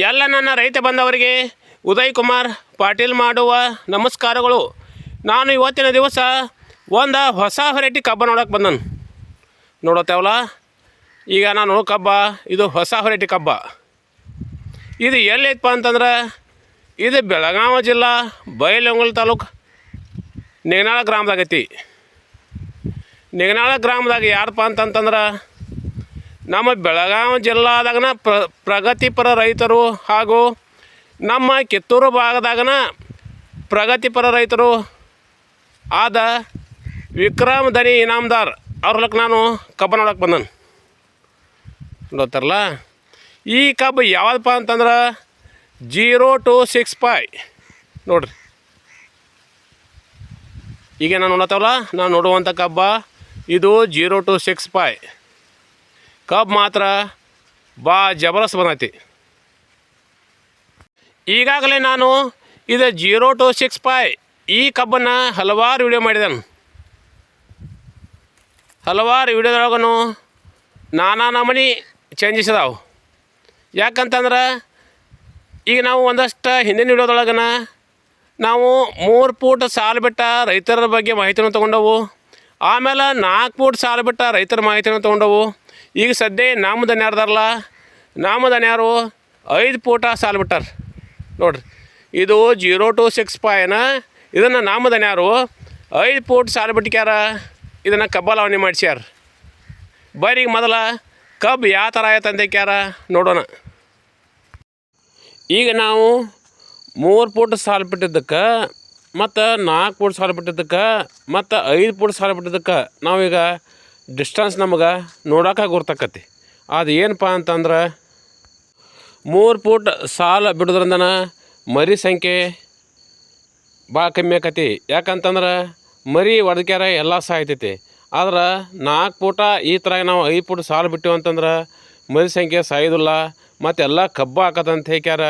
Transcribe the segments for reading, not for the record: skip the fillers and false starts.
ಎಲ್ಲ ನನ್ನ ರೈತ ಬಂದವರಿಗೆ ಉದಯ್ ಕುಮಾರ್ ಪಾಟೀಲ್ ಮಾಡುವ ನಮಸ್ಕಾರಗಳು. ನಾನು ಇವತ್ತಿನ ದಿವಸ ಒಂದು ಹೊಸ ವೆರೈಟಿ ಕಬ್ಬ ನೋಡೋಕೆ ಬಂದನು. ನೋಡತ್ತೇವಲ್ಲ, ಈಗ ನಾನು ಕಬ್ಬ ಇದು ಹೊಸ ವೆರೈಟಿ ಕಬ್ಬ. ಇದು ಎಲ್ಲೈತಪ್ಪ ಅಂತಂದ್ರೆ ಇದು ಬೆಳಗಾವಿ ಜಿಲ್ಲಾ ಬೈಲಹೊಂಗಲ ತಾಲೂಕು ನಿಗನಾಳ ಗ್ರಾಮದಾಗೈತಿ. ನಿಗನಾಳ ಗ್ರಾಮದಾಗ ಯಾರಪ್ಪ ಅಂತಂತಂದ್ರೆ ನಮ್ಮ ಬೆಳಗಾವಿ ಜಿಲ್ಲಾದಾಗನ ಪ್ರಗತಿಪರ ರೈತರು ಹಾಗೂ ನಮ್ಮ ಕಿತ್ತೂರು ಭಾಗದಾಗನ ಪ್ರಗತಿಪರ ರೈತರು ಆದ ವಿಕ್ರಮ್ ದನಿ ಇನಾಮದಾರ್ ಅವ್ರಲಕ್ಕೆ ನಾನು ಕಬ್ಬ ನೋಡೋಕೆ ಬಂದನು. ನೋಡ್ತಾರಲ್ಲ, ಈ ಕಬ್ಬು ಯಾವುದಪ್ಪ ಅಂತಂದ್ರೆ 0265 ನೋಡ್ರಿ. ಈಗ ನಾನು ನೋಡತ್ತವಲ್ಲ, ನಾನು ನೋಡುವಂಥ ಕಬ್ಬ ಇದು 0265 ಕಬ್ಬು ಮಾತ್ರ ಜಬರದಸ್ತ್ ಬಂದೈತಿ. ಈಗಾಗಲೇ ನಾನು ಇದು 0265 ಈ ಕಬ್ಬನ್ನು ಹಲವಾರು ವಿಡಿಯೋ ಮಾಡಿದ್ದಾನೆ. ಹಲವಾರು ವಿಡಿಯೋದೊಳಗೂ ನಾನಾ ನಮೂನಿ ಚೇಂಜಸ್ ಅದಾವೆ. ಯಾಕಂತಂದ್ರೆ ಈಗ ನಾವು ಒಂದಷ್ಟು ಹಿಂದಿನ ವಿಡಿಯೋದೊಳಗನ ನಾವು 3 ಫೂಟ್ ಸಾಲು ಬಿಟ್ಟ ರೈತರ ಬಗ್ಗೆ ಮಾಹಿತಿಯನ್ನು ತೊಗೊಂಡವು. ಆಮೇಲೆ 4 ಫೂಟ್ ಸಾಲು ಬಿಟ್ಟ ರೈತರ ಮಾಹಿತಿಯನ್ನು ತೊಗೊಂಡವು. ಈಗ ಸದ್ಯ ನಮ್ಮ ದನ್ಯಾರದಾರಲ್ಲ, ನಮ್ಮ ದನ್ಯಾರು 5 ಫೂಟ ಸಾಲು ಬಿಟ್ಟಾರ ನೋಡ್ರಿ. ಇದು 0265ನ ಇದನ್ನು ನಮ್ಮ ದನ್ಯಾರು 5 ಫೂಟ್ ಸಾಲು ಬಿಟ್ಟಿಕ್ಯಾರ. ಇದನ್ನು ಕಬ್ಬ ಲಾವಣಿ ಮಾಡಿಸ್ಯಾರ. ಬರೀ ಮೊದಲ ಕಬ್ಬು ಯಾವ ಥರ ಆಯ್ತು ಅಂತಕ್ಯಾರ ನೋಡೋಣ. ಈಗ ನಾವು 3 ಫೂಟ್ ಸಾಲು ಬಿಟ್ಟಿದ್ದಕ್ಕೆ ಮತ್ತು 4 ಫೂಟ್ ಸಾಲು ಬಿಟ್ಟಿದ್ದಕ್ಕೆ ಮತ್ತು 5 ಫೂಟ್ ಸಾಲು ಬಿಟ್ಟಿದ್ದಕ್ಕೆ ನಾವೀಗ ಡಿಸ್ಟೆನ್ಸ್ ನಮಗೆ ನೋಡೋಕೆ ಗುರ್ತಕ್ಕತಿ. ಅದು ಏನಪ್ಪ ಅಂತಂದ್ರೆ 3 ಫೂಟ್ ಸಾಲು ಬಿಡೋದ್ರಿಂದನ ಮರಿ ಸಂಖ್ಯೆ ಭಾಳ ಕಮ್ಮಿ ಆಕತಿ. ಯಾಕಂತಂದ್ರೆ ಮರಿ ಒಡಕ್ಯಾರ ಎಲ್ಲ ಸಾಯ್ತೈತಿ. ಆದ್ರೆ 4 ಫೂಟ ಈ ಥರ ನಾವು 5 ಫೂಟ್ ಸಾಲು ಬಿಟ್ಟಿವಿ ಅಂತಂದ್ರೆ ಮರಿ ಸಂಖ್ಯೆ ಸಾಯೋದಿಲ್ಲ ಮತ್ತು ಎಲ್ಲ ಕಬ್ಬು ಹಾಕತ್ತಂತ ಹೇಳ್ಕ್ಯಾರ.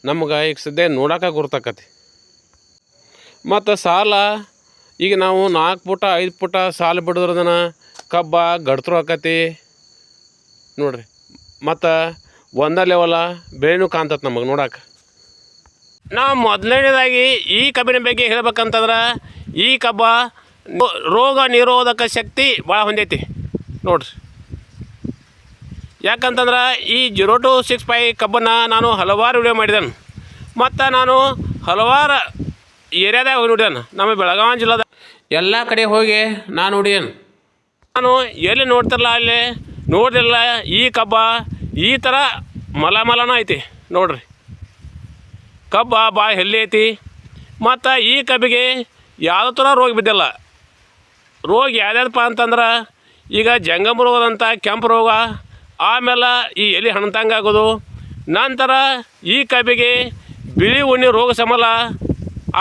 ನಮ್ಗೆ ಈಗ ಸದ್ಯ ನೋಡೋಕೆ ಗುರ್ತಕ್ಕತಿ. ಮತ್ತು ಸಾಲ ಈಗ ನಾವು 4 ಫೂಟ 5 ಫೂಟ ಸಾಲು ಬಿಡೋದ್ರದನ ಕಬ್ಬ ಗಡ್ತರು ಆಕತಿ ನೋಡ್ರಿ. ಮತ್ತು ಒಂದೇ ಲೆವೆಲ ಬೆಳೆನೂ ಕಾಣ್ತದೆ ನಮಗೆ ನೋಡೋಕೆ. ನಾವು ಮೊದಲನೇದಾಗಿ ಈ ಕಬ್ಬಿನ ಬಗ್ಗೆ ಹೇಳ್ಬೇಕಂತಂದ್ರೆ ಈ ಕಬ್ಬ ರೋಗ ನಿರೋಧಕ ಶಕ್ತಿ ಭಾಳ ಹೊಂದೈತಿ ನೋಡ್ರಿ. ಯಾಕಂತಂದ್ರೆ ಈ 0265 ಕಬ್ಬನ್ನು ನಾನು ಹಲವಾರು ವಿಡಿಯೋ ಮಾಡಿದ್ದೇನೆ ಮತ್ತು ನಾನು ಹಲವಾರು ಏರಿಯಾದಾಗ ಹೋಗಿ ನೋಡ್ಯಾನ. ನಮ್ಮ ಬೆಳಗಾವಿ ಜಿಲ್ಲಾದ ಎಲ್ಲ ಕಡೆ ಹೋಗಿ ನಾನು ನೋಡ್ಯಾನ. ನಾನು ಎಲ್ಲಿ ನೋಡ್ತಿರಲ್ಲ ಅಲ್ಲಿ ನೋಡಿರಲ್ಲ ಈ ಕಬ್ಬ ಈ ಥರ ಮಲನ ಐತಿ ನೋಡ್ರಿ. ಕಬ್ಬ ಭಾಳ ಹೆಲ್ದಿ ಐತಿ ಮತ್ತು ಈ ಕಬ್ಬಿಗೆ ಯಾವುದೇ ಥರ ರೋಗ ಬಿದ್ದಿಲ್ಲ. ರೋಗ ಯಾವ್ಯಾದಪ್ಪ ಅಂತಂದ್ರೆ ಈಗ ಜಂಗಮ ರೋಗದಂಥ ಕೆಂಪು ರೋಗ, ಆಮೇಲೆ ಈ ಎಲೆ ಹಣ್ಣಂಗೆ ಆಗೋದು, ನಂತರ ಈ ಕಬ್ಬಿಗೆ ಬಿಳಿ ಉಣ್ಣೆ ರೋಗ ಸಮಲ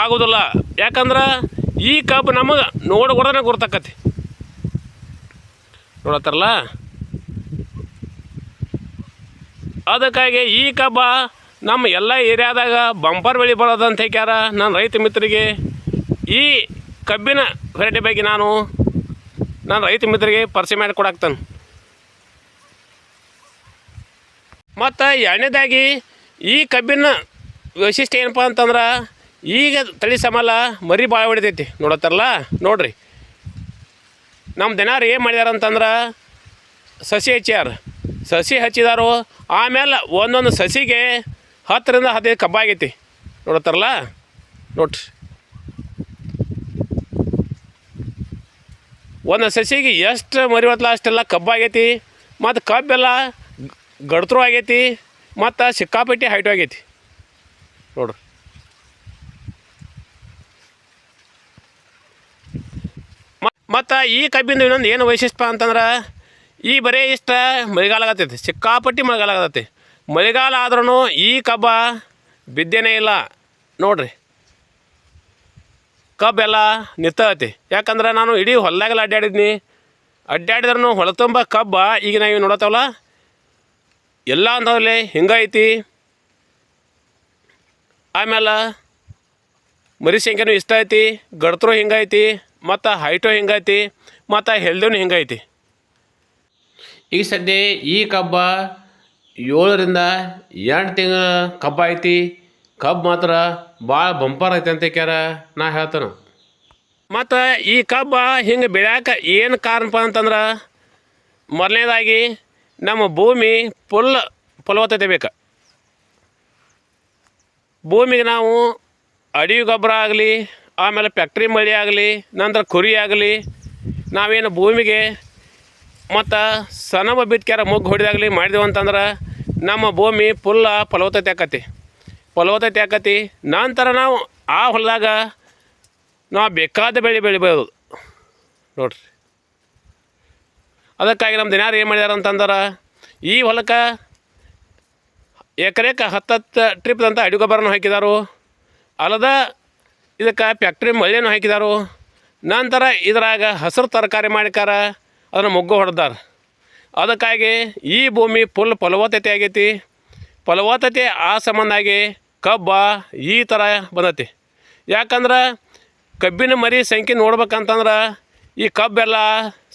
ಆಗೋದಿಲ್ಲ. ಯಾಕಂದ್ರೆ ಈ ಕಬ್ಬು ನಮಗೆ ನೋಡ್ಕೊಡೋದೇ ಗುರ್ತಕ್ಕತಿ ನೋಡತ್ತಾರಲ್ಲ. ಅದಕ್ಕಾಗಿ ಈ ಕಬ್ಬ ನಮ್ಮ ಎಲ್ಲ ಏರಿಯಾದಾಗ ಬಂಪರ್ ಬೆಳೆ ಬರೋದಂತ ಹೇಳ್ಯಾರ. ನನ್ನ ರೈತ ಮಿತ್ರರಿಗೆ ಈ ಕಬ್ಬಿನ ವೆರೈಟಿ ಬಗ್ಗೆ ನಾನು ನನ್ನ ರೈತ ಮಿತ್ರರಿಗೆ ಪರಿಚಯ ಮಾಡಿ ಕೊಡಾಕ್ತಾನೆ. ಮತ್ತು ಎರಡನೇದಾಗಿ ಈ ಕಬ್ಬಿನ ವೈಶಿಷ್ಟ್ಯ ಏನಪ್ಪ ಅಂತಂದ್ರೆ ಈಗ ತಳಿ ಸಮಲ ಮರಿ ಭಾಳ ಹೊಡಿತೈತಿ ನೋಡತ್ತಾರಲ್ಲ ನೋಡ್ರಿ. ನಮ್ಮ ದಿನಾರು ಏನು ಮಾಡ್ಯಾರ ಅಂತಂದ್ರೆ ಸಸಿ ಹಚ್ಚಾರ. ಸಸಿ ಹಚ್ಚಿದಾರು, ಆಮೇಲೆ ಒಂದೊಂದು ಸಸಿಗೆ 10 ರಿಂದ 15 ಕಬ್ಬಾಗೈತಿ ನೋಡತ್ತಾರಲ್ಲ ನೋಡ್ರಿ. ಒಂದು ಸಸಿಗೆ ಎಷ್ಟು ಮರಿ ಹೊತ್ತಲ ಅಷ್ಟೆಲ್ಲ ಕಬ್ಬಾಗೈತಿ. ಮತ್ತು ಕಬ್ಬೆಲ್ಲ ಗಡ್ತರು ಆಗೈತಿ ಮತ್ತು ಸಿಕ್ಕಾಪಟ್ಟಿ ಹೈಟು ಆಗೈತಿ ನೋಡ್ರಿ. ಮತ್ತು ಈ ಕಬ್ಬಿಂದು ಇನ್ನೊಂದು ಏನು ವೈಶಿಷ್ಟ್ಯ ಅಂತಂದ್ರೆ ಈ ಬರೀ ಇಷ್ಟ ಮಳೆಗಾಲ ಆಗತ್ತೈತಿ, ಸಿಕ್ಕಾಪಟ್ಟಿ ಮಳೆಗಾಲ ಆಗತ್ತೈತಿ. ಮಳೆಗಾಲ ಆದ್ರೂ ಈ ಕಬ್ಬ ಬಿದ್ದೇನೇ ಇಲ್ಲ ನೋಡ್ರಿ. ಕಬ್ಬೆಲ್ಲ ನಿಂತೈತಿ. ಯಾಕಂದ್ರೆ ನಾನು ಇಡೀ ಹೊಲದಾಗೆಲ್ಲ ಅಡ್ಡಾಡಿದ್ರೂ ಹೊಲ ತುಂಬ ಕಬ್ಬ ಈಗ ನಾವು ನೋಡತ್ತವಲ್ಲ ಎಲ್ಲ ಅಂಥವ್ರಲ್ಲಿ ಹಿಂಗೈತಿ. ಆಮೇಲೆ ಮರಿ ಸಂಖ್ಯೆನೂ ಇಷ್ಟ ಐತಿ, ಗಡ್ತರು ಹಿಂಗೈತಿ, ಮತ್ತು ಹೈಟು ಹಿಂಗೈತಿ, ಮತ್ತು ಹೆಲ್ದಿನೂ ಹಿಂಗೈತಿ. ಈಗ ಸದ್ಯ ಈ ಕಬ್ಬ 7ರಿಂದ 8 ತಿಂಗಳ ಕಬ್ಬು ಐತಿ. ಕಬ್ಬು ಮಾತ್ರ ಭಾಳ ಬಂಪರ್ ಐತೆ ಅಂತ ಕ್ಯಾರ ನಾ ಹೇಳ್ತಾನೆ. ಮತ್ತು ಈ ಕಬ್ಬು ಹಿಂಗೆ ಬೆಳ್ಯಾಕ ಏನು ಕಾರಣಪ್ಪ ಅಂತಂದ್ರೆ ಮೊದಲನೇದಾಗಿ ನಮ್ಮ ಭೂಮಿ ಫಲವತ್ತತೆ ಬೇಕು. ಭೂಮಿಗೆ ನಾವು ಅಡಿಗೆ ಗೊಬ್ಬರ ಆಗಲಿ, ಆಮೇಲೆ ಫ್ಯಾಕ್ಟ್ರಿ ಮಳೆ ಆಗಲಿ, ನಂತರ ಕುರಿ ಆಗಲಿ, ನಾವೇನು ಭೂಮಿಗೆ ಮತ್ತು ಸನಮ ಬಿತ್ಕ್ಯಾರ ಮುಗ್ಗು ಹೊಡೆದಾಗಲಿ ಮಾಡಿದೆವು ಅಂತಂದ್ರೆ ನಮ್ಮ ಭೂಮಿ ಫಲವತ್ತತೆ ಆಕತಿ. ನಂತರ ನಾವು ಆ ಹೊಲದಾಗ ನಾವು ಬೇಕಾದ ಬೆಳೆ ಬೆಳಿಬೋದು ನೋಡ್ರಿ. ಅದಕ್ಕಾಗಿ ನಮ್ಮ ದಿನಾರು ಏನು ಮಾಡ್ಯಾರ ಅಂತಂದ್ರೆ ಈ ಹೊಲಕ್ಕೆ ಎಕರೆಕ್ಕೆ 10 ಟ್ರಿಪ್ದಂತ ಅಡಿ ಗೊಬ್ಬರನೂ ಹಾಕಿದಾರು, ಅಲ್ಲದ ಇದಕ್ಕೆ ಫ್ಯಾಕ್ಟ್ರಿ ಮಳೆನೂ ಹಾಕಿದಾರು. ನಂತರ ಇದ್ರಾಗ ಹಸಿರು ತರಕಾರಿ ಮಾಡಿಕಾರ ಅದನ್ನು ಮೊಗ್ಗು ಹೊಡೆದಾರ. ಅದಕ್ಕಾಗಿ ಈ ಭೂಮಿ ಫಲವತ್ತತೆ ಆಗೈತಿ. ಫಲವತ್ತತೆ ಆ ಸಂಬಂಧಾಗಿ ಕಬ್ಬ ಈ ಥರ ಬಂದತಿ. ಯಾಕಂದ್ರೆ ಕಬ್ಬಿನ ಮರಿ ಸಂಖ್ಯೆ ನೋಡ್ಬೇಕಂತಂದ್ರೆ ಈ ಕಬ್ಬೆಲ್ಲ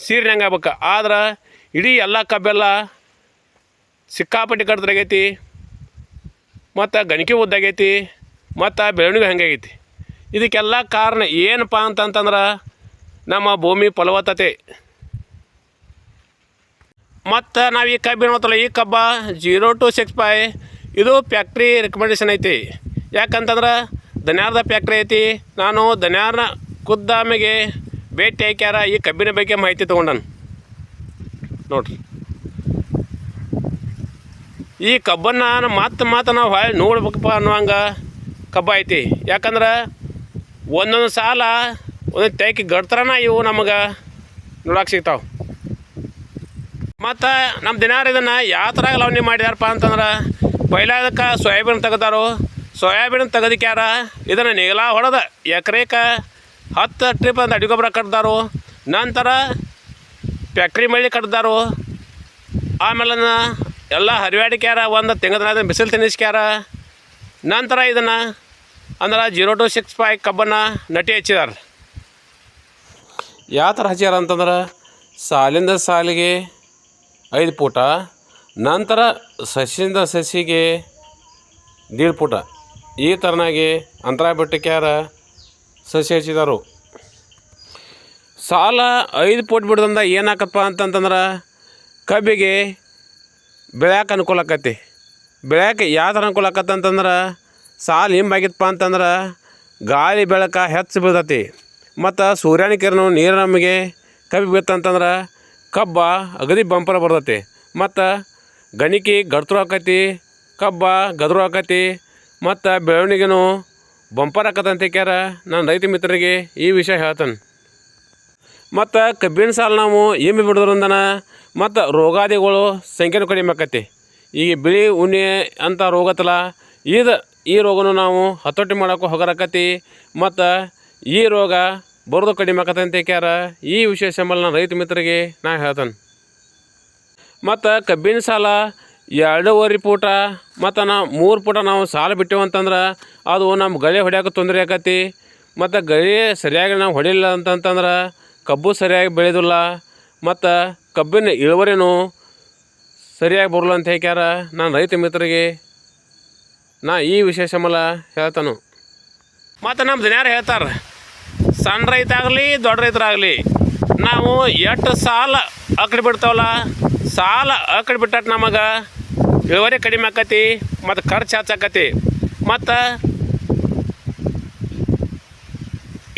ಸೀರಿನಂಗೆ ಆಗ್ಬೇಕು. ಆದ್ರೆ ಇಡೀ ಎಲ್ಲ ಕಬ್ಬೆಲ್ಲ ಸಿಕ್ಕಾಪಟ್ಟಿ ಕಡ್ದಾಗೈತಿ, ಮತ್ತು ಗಣಿಕೆ ಉದ್ದಾಗೈತಿ, ಮತ್ತು ಬೆಳವಣಿಗೆ ಹಂಗಾಗೈತಿ. ಇದಕ್ಕೆಲ್ಲ ಕಾರಣ ಏನಪ್ಪ ಅಂತಂತಂದ್ರೆ ನಮ್ಮ ಭೂಮಿ ಫಲವತ್ತತೆ. ಮತ್ತು ನಾವು ಈ ಕಬ್ಬಿನ ನೋಡ್ತಲ್ಲ, ಈ ಕಬ್ಬ 0 to 6 ಇದು ಫ್ಯಾಕ್ಟ್ರಿ ರೆಕಮೆಂಡೇಶನ್ ಐತಿ. ಯಾಕಂತಂದ್ರೆ ದನ್ಯಾರದ ಫ್ಯಾಕ್ಟ್ರಿ ಐತಿ. ನಾನು ದನ್ಯಾರನ್ನ ಖುದ್ದಾಮಿಗೆ ಭೇಟಿ ಹಾಕ್ಯಾರ ಈ ಕಬ್ಬಿನ ಬಗ್ಗೆ ಮಾಹಿತಿ ತೊಗೊಂಡನು ನೋಡ್ರಿ. ಈ ಕಬ್ಬನ್ನು ಮತ್ತೆ ನಾವು ಹೊಳ್ಳಿ ನೋಡ್ಬೇಕಪ್ಪ ಅನ್ನುವಂಗೆ ಕಬ್ಬ ಐತಿ. ಯಾಕಂದ್ರೆ ಒಂದೊಂದು ಸಾಲ ಒಂದೊಂದು ತೈಕಿ ಗಡ್ತರನ ಇವು ನಮಗೆ ನೋಡಕ್ಕೆ ಸಿಗ್ತಾವೆ. ಮತ್ತು ನಮ್ಮ ದಿನಾರು ಇದನ್ನು ಯಾವ ಥರ ಲವಣಿ ಮಾಡಿದಾರಪ್ಪ ಅಂತಂದ್ರೆ ಪೈಲ ಅದಕ್ಕೆ ಸೋಯಾಬೀನ್ ತೆಗೆದಾರು. ಸೋಯಾಬೀನ್ ತೆಗೆದಕ್ಯಾರ ಇದನ್ನು ನೇಗಿಲ ಹೊಡೆದ ಎಕರೆಕ್ಕೆ 10 ಟ್ರಿಪ್ ಅಂತ ಅಡಿ ಗೊಬ್ಬರ ಕಟ್ದಾರು. ನಂತರ ಫ್ಯಾಕ್ಟ್ರಿ ಮಳೆ ಕಟ್ದಾರು. ಆಮೇಲೆ ಎಲ್ಲ ಹರಿವಾಡಿಕ್ಯಾರ, ಒಂದು ತಿಂಗಳ ಬಿಸಿಲು ತಿನ್ನಿಸ್ಕ್ಯಾರ. ನಂತರ ಇದನ್ನು ಅಂದ್ರೆ 0 to 6 ಕಬ್ಬನ್ನು ನಟಿ ಹಚ್ಚಿದಾರೆ. ಯಾವ ಥರ ಹಚ್ಚಾರ ಅಂತಂದ್ರೆ ಸಾಲಿಂದ ಸಾಲಿಗೆ 5 ಫೂಟ, ನಂತರ ಸಸಿಯಿಂದ ಸಸಿಗೆ 1.5 ಫೂಟ ಈ ಥರನಾಗಿ ಅಂತರ ಬಿಟ್ಟಕ್ಯಾರ ಸಸಿ ಹಚ್ಚಿದಾರು. ಸಾಲ 5 ಫೂಟ್ ಬಿಡ್ದಂದ ಏನಾಕಪ್ಪ ಅಂತಂತಂದ್ರೆ ಕಬ್ಬಿಗೆ ಬೆಳ್ಯಾಕೆ ಅನುಕೂಲ ಆಕತಿ. ಬೆಳ್ಯಾಕೆ ಯಾವ ಥರ ಅನುಕೂಲ ಆಕತ್ತೆ ಅಂತಂದ್ರೆ ಸಾಲು ಹಿಂಬಾಗಿತ್ತಪ್ಪ ಅಂತಂದ್ರೆ ಗಾಳಿ ಬೆಳಕ ಹೆಚ್ಚು ಬೀಳ್ತತಿ. ಮತ್ತು ಸೂರ್ಯನ ಕಿರಣ ನೀರು ನಮಗೆ ಕಬ್ಬಿ ಬೀಳ್ತಂತಂದ್ರೆ ಕಬ್ಬ ಅಗದಿ ಬಂಪರ ಬರ್ತೈತಿ. ಮತ್ತು ಗಣಿಕೆ ಗಡ್ತರು ಆಕತಿ, ಕಬ್ಬ ಗದ್ರು ಆಕತಿ, ಮತ್ತು ಬೆಳವಣಿಗೆನೂ ಬಂಪರ್ ಆಕತ್ತಂತ ಕ್ಯಾರ ನಾನು ರೈತ ಮಿತ್ರರಿಗೆ ಈ ವಿಷಯ ಹೇಳ್ತಾನೆ. ಮತ್ತು ಕಬ್ಬಿನ ಸಾಲು ನಾವು ಹಿಂಬಿ ಬಿಡೋದ್ರಿಂದನ ಮತ್ತು ರೋಗಾದಿಗಳು ಸಂಖ್ಯೆನೂ ಕಡಿಮೆ ಆಕತಿ. ಈಗ ಬಿಳಿ ಉಣ್ಣೆ ಅಂತ ರೋಗತ್ತಲ್ಲ, ಈ ರೋಗನೂ ನಾವು ಹತೋಟಿ ಮಾಡೋಕ್ಕೂ ಹೊಗರಾಕತಿ. ಮತ್ತು ಈ ರೋಗ ಬರೋದು ಕಡಿಮೆ ಆಕತ್ತಂತ ಕ್ಯಾರ ಈ ವಿಷಯ ಸಂಬಳ ನಾನು ರೈತ ಮಿತ್ರರಿಗೆ ನಾ ಹೇಳ್ತಾನೆ. ಮತ್ತು ಕಬ್ಬಿನ ಸಾಲ 2.5 ಫೂಟ ಮತ್ತು ನಾವು 3 ಫೂಟ ನಾವು ಸಾಲ ಬಿಟ್ಟೆವು ಅಂತಂದ್ರೆ ಅದು ನಮ್ಮ ಗಳೆ ಹೊಡ್ಯೋಕೆ ತೊಂದರೆ ಆಕತಿ. ಮತ್ತು ಗಳೆ ಸರಿಯಾಗಿ ನಾವು ಹೊಡಿಲಿಲ್ಲ ಅಂತಂತಂದ್ರೆ ಕಬ್ಬು ಸರಿಯಾಗಿ ಬೆಳೆಯೋದಿಲ್ಲ, ಮತ್ತು ಕಬ್ಬಿನ ಇಳುವರಿನೂ ಸರಿಯಾಗಿ ಬರಲ್ಲ ಅಂತ ಹೇಳ್ಯಾರ ನಾನು ರೈತ ಮಿತ್ರರಿಗೆ ನಾ ಈ ವಿಷಯ ಸಂಬಳ ಹೇಳ್ತಾನು. ಮತ್ತು ನಮ್ಮ ದಿನಾರು ಹೇಳ್ತಾರೆ, ಸಣ್ಣ ರೈತ ಆಗಲಿ ದೊಡ್ಡ ರೈತರಾಗಲಿ ನಾವು ಎಷ್ಟು ಸಾಲ ಅಕಡೆ ಬಿಡ್ತಾವಲ್ಲ, ಸಾಲ ಅಕಡೆ ಬಿಟ್ಟಟ್ಟು ನಮಗೆ ಇಳುವರಿ ಕಡಿಮೆ ಆಕತಿ ಮತ್ತು ಖರ್ಚು ಹೆಚ್ಚಾಕತಿ. ಮತ್ತು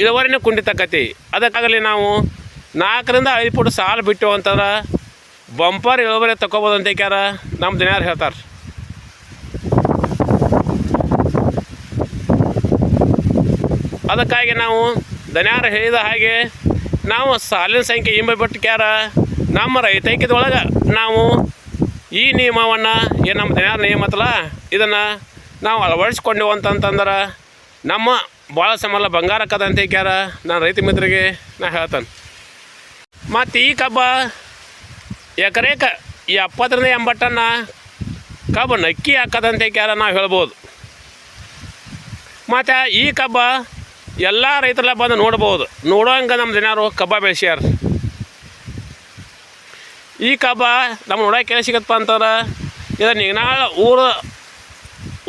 ಇಳುವರಿನೂ ಕುಂಠಿತಾಕತಿ. ಅದಕ್ಕಾಗಲಿ ನಾವು 4ರಿಂದ 5 ಫೂಟ್ ಸಾಲ ಬಿಟ್ಟೆವು ಅಂತಂದ್ರೆ ಬಂಪರ್ ಇಳುವರಿ ತಗೋಬೋದು ಅಂತ ಕ್ಯಾರ ನಮ್ಮ ದಿನಾರು ಹೇಳ್ತಾರೆ. ಅದಕ್ಕಾಗಿ ನಾವು ದನ್ಯಾರು ಹೇಳಿದ ಹಾಗೆ ನಾವು ಸಾಲಿನ ಸಂಖ್ಯೆ ಹಿಂಬಿ ಕ್ಯಾರ ನಮ್ಮ ರೈತೈಕ್ಯದೊಳಗೆ ನಾವು ಈ ನಿಯಮವನ್ನು ಏನು ನಮ್ಮ ದನ್ಯಾರ ನಿಯಮ ಐತಲ್ಲ ಇದನ್ನು ನಾವು ಅಳವಡಿಸ್ಕೊಂಡೆವು ಅಂತಂತಂದ್ರೆ ನಮ್ಮ ಭಾಳ ಸಮಲ ಬಂಗಾರ ಆಕದಂತ ಕ್ಯಾರ ನಾನು ರೈತ ಮಿತ್ರರಿಗೆ ನಾ ಹೇಳ್ತಾನೆ. ಮತ್ತು ಈ ಕಬ್ಬ ಎಕರೆಕ್ಕೆ 70ರಿಂದ 80 ಟನ್ನ ಕಬ್ಬು ನಕ್ಕಿ ಹಾಕದಂತ ಕ್ಯಾರ ನಾವು ಹೇಳ್ಬೋದು. ಮತ್ತು ಈ ಕಬ್ಬ ಎಲ್ಲ ರೈತರೆಲ್ಲ ಬಂದು ನೋಡ್ಬೋದು. ನೋಡೋಂಗೆ ನಮ್ಮ ದಿನಾರು ಕಬ್ಬ ಬೆಳೆಸ್ಯಾರ. ಈ ಕಬ್ಬ ನಮ್ಮ ನೋಡೋಕೆ ಎಲ್ಲಿ ಸಿಗತ್ತಪ್ಪ ಅಂತಂದ್ರೆ ಇದು ನಿಗ್ನಾಳ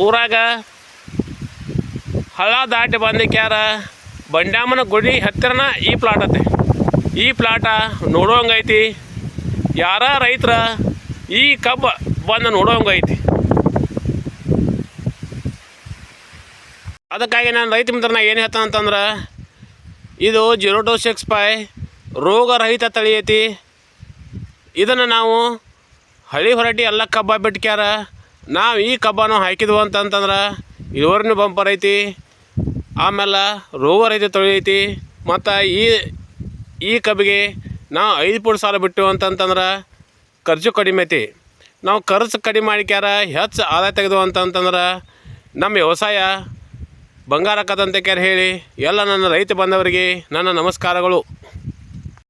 ಊರಾಗ ಹಳ್ಳ ದಾಟಿ ಬಂದಿಕ್ಯಾರ ಬಂಡ್ಯಾಮನ ಗುಡಿ ಹತ್ತಿರನ ಈ ಪ್ಲಾಟ್ ಐತಿ. ಈ ಪ್ಲಾಟ ನೋಡೋಂಗೈತಿ. ಯಾರ ರೈತರ ಈ ಕಬ್ಬು ಬಂದು ನೋಡೋಂಗೈತಿ. ಅದಕ್ಕಾಗಿ ನಾನು ರೈತ ಮಿತ್ರನ ಏನು ಹೇಳ್ತಾನೆ ಅಂತಂದ್ರೆ, ಇದು 0265 ರೋಗರಹಿತ ತಳಿ ಐತಿ. ಇದನ್ನು ನಾವು ಹಳಿ ಹೊರಟಿ ಎಲ್ಲ ಕಬ್ಬ ಬಿಟ್ಕ್ಯಾರ. ನಾವು ಈ ಕಬ್ಬನ್ನು ಹಾಕಿದ್ವು ಅಂತಂತಂದ್ರೆ ಇಳುವರಿನೂ ಬಂಪರ್ ಐತಿ. ಆಮೇಲೆ ರೋಗರಹಿತ ತಳಿ ಐತಿ. ಮತ್ತು ಈ ಕಬ್ಬಿಗೆ ನಾವು 5 ಫೂಟ್ ಸಾಲ ಬಿಟ್ಟು ಅಂತಂತಂದ್ರೆ ಖರ್ಚು ಕಡಿಮೆ ಐತಿ. ನಾವು ಖರ್ಚು ಕಡಿಮೆ ಮಾಡಿಕ್ಯಾರ ಹೆಚ್ಚು ಆದಾಯ ತೆಗೆದು ಅಂತಂತಂದ್ರೆ ನಮ್ಮ ವ್ಯವಸಾಯ ಬಂಗಾರ ಆಕತ್ತಂತ ಹೇಳಿ ಎಲ್ಲ ನನ್ನ ರೈತ ಬಾಂಧವರಿಗೆ ನನ್ನ ನಮಸ್ಕಾರಗಳು.